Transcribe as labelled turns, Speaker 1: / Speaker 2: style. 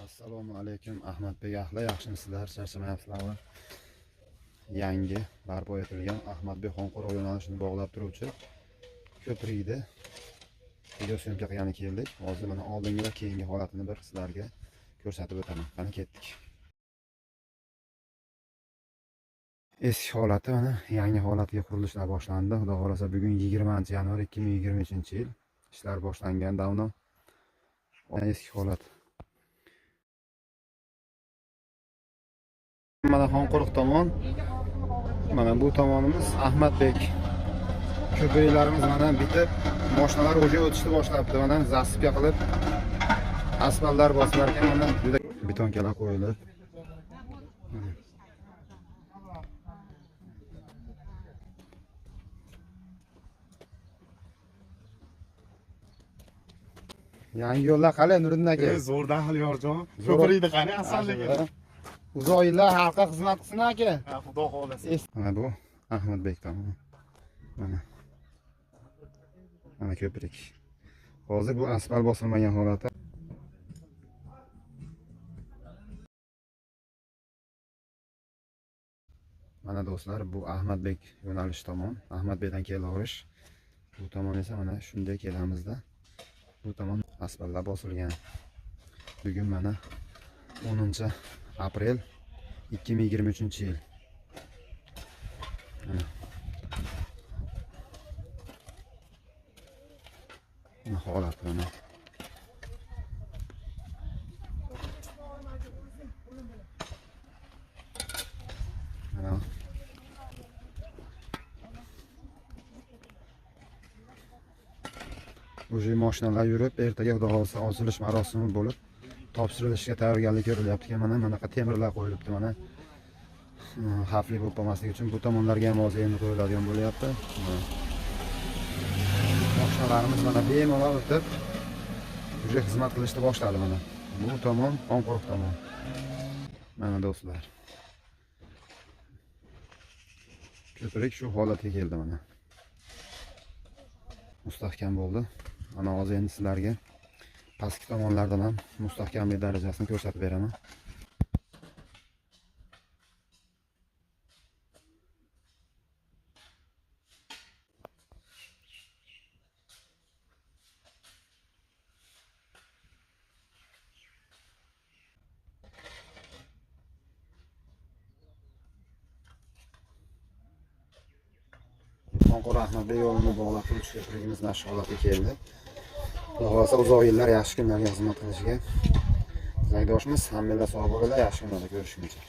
Speaker 1: Assalomu alaykum Ahmadbek ahli, yaxshimisizlar? Charchamayapsizlarmi? Yangi barpo etilgan Ahmadbek Xonqo'rg'on yo'nalishini bog'lab turuvchi ko'prikda video syomka qilgani keldik. Hozir mana oldingi va keyingi holatini bir sizlarga ko'rsatib o'taman. Qani ketdik. Eski holati mana yangi holatiga qurilishlar boshlandi. Xudo xolasa bugun 20-yanvar 2023-yil ishlar boshlangan davno. Eski holat. Mana Xonqo'rg'on tomon, mana bu tomonimiz Ahmadbek. Ko'priklarimiz mana bitib, mashinalar o'sha o'tishni boshlabdi. Mana zasipga qilib asfaltlar bosilar ekan, mana juda betonkalar qo'yilib. Yangi yo'llar qalay Nuriddin aka?
Speaker 2: Zo'rdan xil yorjon. Ko'prikni qani asalliga.
Speaker 1: Uzoq yillar xalqqa xizmat qilsin aka.
Speaker 2: Xudo xolasa.
Speaker 1: Mana bu Ahmadbek tomon. Mana ko'prik. Hozir bu asfalt bosilmagan holati. Mana do'stlar, bu Ahmadbek yo'nalish tomon. Ahmadbekdan kelaverish. Bu tomon esa mana shunday kelamizda. Bu tomon asfaltlar bosilgan. Bugun mana 10-aprel 2023-yil. Mana holat mana. O'sha mashinalar yurib, ertaga xudo xolasa ochilish marosimi bo'lib, topshirilishiga tayyorgarlik ko'rilyapti. Mana bunaqa temirlar qo'yilibdi mana. Xavfli bo'lib qolmasligi uchun bu tomonlarga ham hozir endi qo'yiladigan bo'lyapti. Mashinalarimiz mana bemalol o'tib, o'sha xizmat qilishni boshladi mana. Bu tomon Xonqo'rg'on tomon. Mana do'stlar. Ko'prik shu holatga keldi mana. Mustahkam bo'ldi. Mana hozir endi sizlarga pastki tomonlardan ham mustahkamlik darajasini ko'rsatib beraman. Xonqo'rg'on Ahmadbek yo'lini bog'lab turuvchi ko'prigimiz mana shu holatga keldi. Xudo xolasa uzoq yillar yaxshi kunlarga xizmat qilishiga tilakdoshmiz. Hammanglar sog' bo'linglar, yaxshi kunlarda ko'rishguncha.